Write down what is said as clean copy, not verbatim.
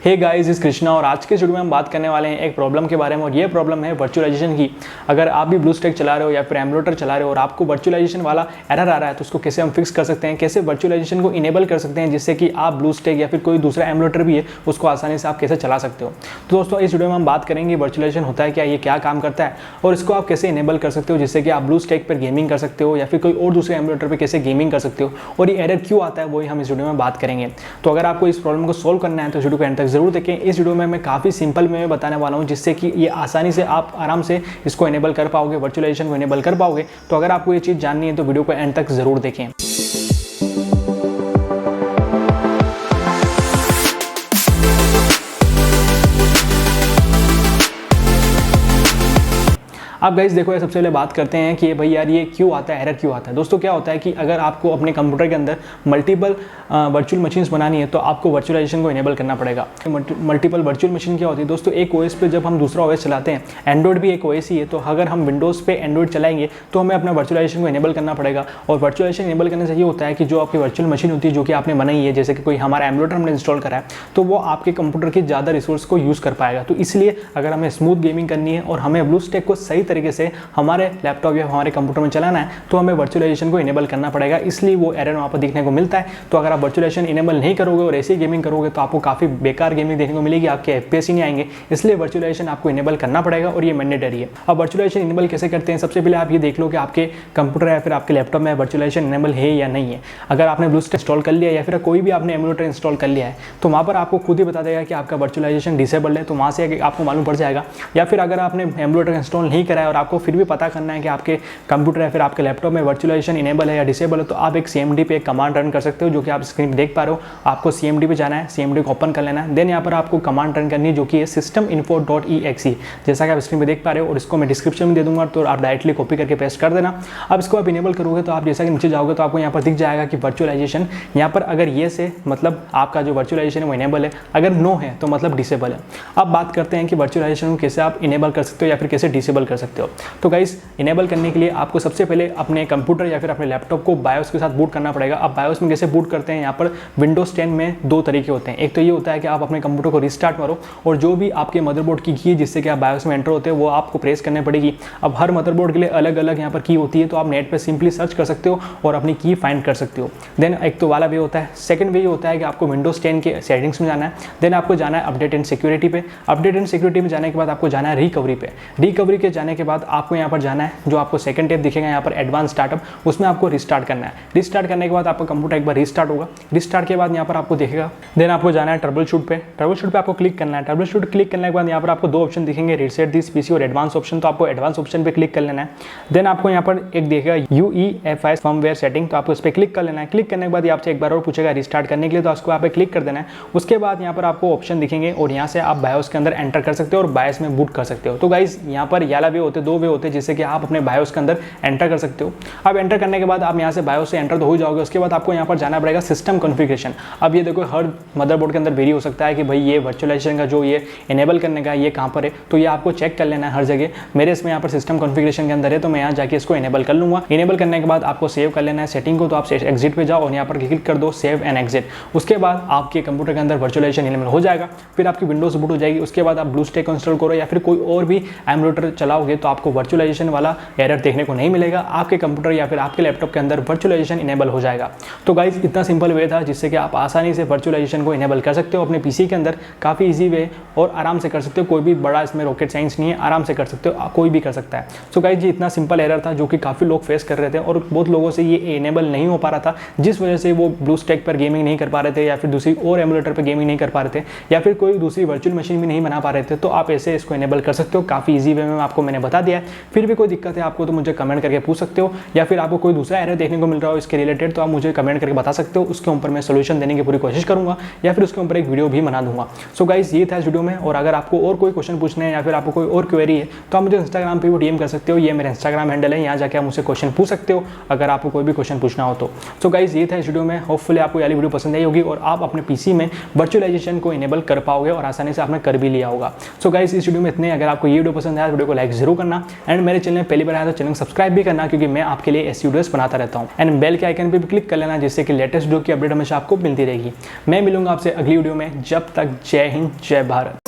Hey guys, इस कृष्णा और आज के वीडियो में हम बात करने वाले हैं एक प्रॉब्लम के बारे में और ये प्रॉब्लम है वर्चुअलाइजेशन की। अगर आप भी ब्लूस्टैक चला रहे हो या फिर एमुलेटर चला रहे हो और आपको वर्चुअलाइजेशन वाला एरर आ रहा है तो उसको कैसे हम फिक्स कर सकते हैं, कैसे वर्चुअलाइजेशन को इनेबल कर सकते हैं जिससे कि आप ब्लूस्टैक या फिर कोई दूसरा एमुलेटर भी है उसको आसानी से आप कैसे चला सकते हो। तो दोस्तों इस वीडियो में हम बात करेंगे वर्चुअलाइजेशन होता है क्या, ये क्या काम करता है और इसको आप कैसे इनेबल कर सकते हो जिससे कि आप ब्लूस्टैक पर गेमिंग कर सकते हो या फिर कोई और दूसरे एमुलेटर पर कैसे गेमिंग कर सकते हो और ये एरर क्यों आता है वही हम इस वीडियो में बात करेंगे। तो अगर आपको इस प्रॉब्लम को सोल्व करना है तो इस वीडियो को एंड तक जरूर देखें। इस वीडियो में मैं काफ़ी सिंपल में बताने वाला हूं जिससे कि ये आसानी से आप आराम से इसको इनेबल कर पाओगे, वर्चुअलाइजेशन को इनेबल कर पाओगे। तो अगर आपको ये चीज़ जाननी है तो वीडियो को एंड तक जरूर देखें। आप गाइस देखो, सबसे पहले बात करते हैं कि भाई यार ये क्यों आता है, एरर क्यों आता है। दोस्तों क्या होता है कि अगर आपको अपने कंप्यूटर के अंदर मल्टीपल वर्चुअल मशीन्स बनानी है तो आपको वर्चुअलाइजेशन को इनेबल करना पड़ेगा। मल्टीपल वर्चुअल मशीन क्या होती है दोस्तों, एक ओएस पे जब हम दूसरा ओएस चलाते हैं, एंड्रॉइड भी एक ओएस ही है, तो अगर हम विंडोज़ पे एंड्रॉइड चलाएंगे तो हमें अपना वर्चुअलाइजेशन को इनेबल करना पड़ेगा। और वर्चुअलाइजेशन इनेबल करने से ये होता है कि जो आपकी वर्चुअल मशीन होती है जो कि आपने बनाई है, जैसे कि कोई हमारा एमुलेटर हमने इंस्टॉल करा है, तो वो आपके कंप्यूटर की ज़्यादा रिसोर्स को यूज़ कर पाएगा। तो इसलिए अगर हमें स्मूथ गेमिंग करनी है और हमें ब्लूस्टैक को सही तरीके से हमारे लैपटॉप या हमारे कंप्यूटर में चलाना है तो हमें वर्चुअलाइजेशन को इनेबल करना पड़ेगा, इसलिए वो एरर वहाँ पर दिखने को मिलता है। तो अगर आप वर्चुअलाइजेशन इनेबल नहीं करोगे और ऐसी गेमिंग करोगे तो आपको काफ़ी बेकार गेमिंग देखने को मिलेगी, आपके एफपीएस ही नहीं आएंगे। इसलिए वर्चुअलाइजेशन आपको इनेबल करना पड़ेगा और ये मैंडेटरी है। अब वर्चुअलाइजेशन इनेबल कैसे करते हैं, सबसे पहले आप ये देख लो कि आपके कंप्यूटर या फिर आपके लैपटॉप में वर्चुअलाइजेशन इनेबल है या नहीं है। अगर आपने ब्लूस्टैक इंस्टॉल कर लिया या फिर कोई भी आपने एमुलेटर इंस्टॉल कर लिया है तो वहाँ पर आपको खुद ही बता देगा कि आपका वर्चुअलाइजेशन डिसेबल है, तो वहाँ से आपको मालूम पड़ जाएगा। या फिर अगर आपने एमुलेटर इंस्टॉल नहीं करा है और आपको फिर भी पता करना है कि आपके कंप्यूटर या फिर आपके लैपटॉप में वर्चुअलाइजेशन इनेबल है या डिसेबल है, तो आप एक CMD पे एक कमांड रन कर सकते हो जो कि आप स्क्रीन पे देख पा रहे हो। आपको CMD पे जाना है, CMD को ओपन कर लेना है, देन यहाँ पर आपको कमांड रन करनी है जो कि है systeminfo.exe, जैसा कि आप स्क्रीन पे देख पा रहे हो। और इसको मैं डिस्क्रिप्शन में दे दूंगा तो आप डायरेक्टली कॉपी करके पेस्ट कर देना। अब इसको आप इनेबल करोगे तो आप जैसा कि नीचे जाओगे तो आपको यहाँ पर दिख जाएगा कि वर्चुअलाइजेशन, यहाँ पर अगर ये से मतलब आपका जो वर्चुअलाइजेशन है वो इनेबल है, अगर नो है तो मतलब डिसेबल है। अब बात करते हैं कि वर्चुअलाइजेशन को कैसे आप इनेबल कर सकते हो या फिर कैसे डिसेबल कर सकते हो। तो गाइस इनेबल करने के लिए आपको सबसे पहले अपने कंप्यूटर या फिर अपने लैपटॉप को बायोस के साथ बूट करना पड़ेगा। अब बायोस में कैसे बूट करते हैं, यहाँ पर विंडोज 10 में दो तरीके होते हैं। एक तो ये होता है कि आप अपने कंप्यूटर को रिस्टार्ट करो और जो भी आपके मदरबोर्ड की की जिससे कि आप बायोस में एंटर होते हैं वो आपको प्रेस करने पड़ेगी। अब हर मदरबोर्ड के लिए अलग अलग यहाँ पर की होती है, तो आप नेट पर सिंपली सर्च कर सकते हो और अपनी की फाइंड कर सकते हो। देन एक तो वाला वे होता है। सेकंड वे होता है कि आपको विंडोज 10 के सेटिंग्स में जाना है, देन आपको जाना है अपडेट एंड सिक्योरिटी पे। अपडेट एंड सिक्योरिटी में जाने के बाद आपको जाना है रिकवरी पे। रिकवरी के जाने के बाद आपको यहाँ पर जाना है, जो आपको सेकंड टैब दिखेगा यहाँ पर एडवांस स्टार्टअप, उसमें आपको रिस्टार्ट करना है। रिस्टार्ट करने के बाद आपका कंप्यूटर एक बार रिस्टार्ट होगा। रिस्टार्ट के बाद यहाँ पर आपको दिखेगा, देन आपको जाना है ट्रबल शूट पे। ट्रबल शूट पे आपको क्लिक करना है। ट्रबल शूट क्लिक करने के बाद यहाँ पर आपको दो ऑप्शन दिखेंगे, रीसेट दिस पीसी और एडवांस ऑप्शन, तो आपको एडवांस ऑप्शन पे क्लिक कर लेना है। देन आपको यहाँ पर एक दिखेगा UEFI फर्मवेयर सेटिंग, तो आपको इस पर क्लिक कर लेना है। क्लिक करने के बाद आपसे एक बार और पूछेगा रिस्टार्ट करने के लिए, तो उसको आप क्लिक कर देना है। उसके बाद यहाँ पर आपको ऑप्शन दिखेंगे और यहाँ से आप बायोस के अंदर एंटर कर सकते हो और बायोस में बूट कर सकते हो। तो गाइस यहाँ पर याला वे होते, दो वे होते हैं जिससे कि आप अपने बायोस के अंदर एंटर कर सकते हो। अब एंटर करने के बाद आप यहाँ से बायोस से एंटर तो हो जाओगे, उसके बाद आपको यहाँ पर जाना पड़ेगा सिस्टम कॉन्फ़िगरेशन। अब ये देखो हर मदरबोर्ड के अंदर वेरी हो सकता है कि भाई ये वर्चुअलाइजेशन का जो ये इनेबल करने का ये कहाँ पर है, तो ये आपको चेक कर लेना है हर जगह। मेरे इसमें यहाँ पर सिस्टम कॉन्फ़िगरेशन के अंदर है तो मैं यहाँ जाके इसको इनेबल कर लूँगा। इनेबल करने के बाद आपको सेव कर लेना है सेटिंग को, तो आप एग्जिट पे जाओ और यहाँ पर क्लिक कर दो सेव एंड एग्जिट। उसके बाद आपके कंप्यूटर के अंदर वर्चुअलाइजेशन इनेबल हो जाएगा, फिर आपकी विंडोज बूट हो जाएगी। उसके बाद आप ब्लूस्टैक इंस्टॉल करो या फिर कोई और भी एमुलेटर चलाओगे तो आपको वर्चुअलाइजेशन वाला एरर देखने को नहीं मिलेगा, आपके कंप्यूटर या फिर आपके लैपटॉप के अंदर वर्चुअलाइजेशन इनेबल हो जाएगा। तो गाइस इतना सिंपल वे था जिससे कि आप आसानी से वर्चुअलाइजेशन को इनेबल कर सकते हो अपने पीसी के अंदर, काफ़ी इजी वे और आराम से कर सकते हो। कोई भी बड़ा इसमें रॉकेट साइंस नहीं है, आराम से कर सकते हो, कोई भी कर सकता है। सो गाइस ये इतना सिंपल एरर था जो कि काफ़ी लोग फेस कर रहे थे और बहुत लोगों से ये इनेबल नहीं हो पा रहा था, जिस वजह से वो ब्लूस्टैक पर गेमिंग नहीं कर पा रहे थे या फिर दूसरी और एमुलेटर पर गेमिंग नहीं कर पा रहे थे या फिर कोई दूसरी वर्चुअल मशीन भी नहीं बना पा रहे थे। तो आप ऐसे इसको इनेबल कर सकते हो, काफ़ी ईजी वे में आपको मैंने बता दिया है। फिर भी कोई दिक्कत है आपको तो मुझे कमेंट करके पूछ सकते हो, या फिर आपको कोई दूसरा एरर देखने को मिल रहा हो इसके रिलेटेड तो आप मुझे कमेंट करके बता सकते हो। उसके ऊपर मैं सोल्यूशन देने की पूरी कोशिश करूंगा या फिर उसके ऊपर एक वीडियो भी बना दूंगा। सो गाइस ये था इस वीडियो में, और अगर आपको और कोई क्वेश्चन पूछने हैं या फिर आपको कोई और क्वेरी है तो आप मुझे इंस्टाग्राम पे भी डीएम कर सकते हो। ये मेरा इंस्टाग्राम हैंडल है, यहाँ जाके आप मुझसे क्वेश्चन पूछ सकते हो अगर आपको कोई भी क्वेश्चन पूछना हो तो। सो गाइस ये था इस वीडियो में, होपफुली आपको ये वीडियो पसंद आई होगी और आप अपने पीसी में वर्चुअलाइजेशन को इनेबल कर पाओगे और आसानी से आपने कर भी लिया होगा। सो गाइस इस वीडियो में इतने। अगर आपको ये वीडियो पसंद आया तो वीडियो को लाइक जरूर जरूर करना। एंड मेरे चैनल में पहली बार आया तो चैनल सब्सक्राइब भी करना, क्योंकि मैं आपके लिए ऐसी वीडियोस बनाता रहता हूँ। एंड बेल के आइकन पे भी क्लिक कर लेना, जिससे कि लेटेस्ट वीडियो की अपडेट हमेशा आपको मिलती रहेगी। मैं मिलूंगा आपसे अगली वीडियो में, जब तक जय हिंद जय भारत।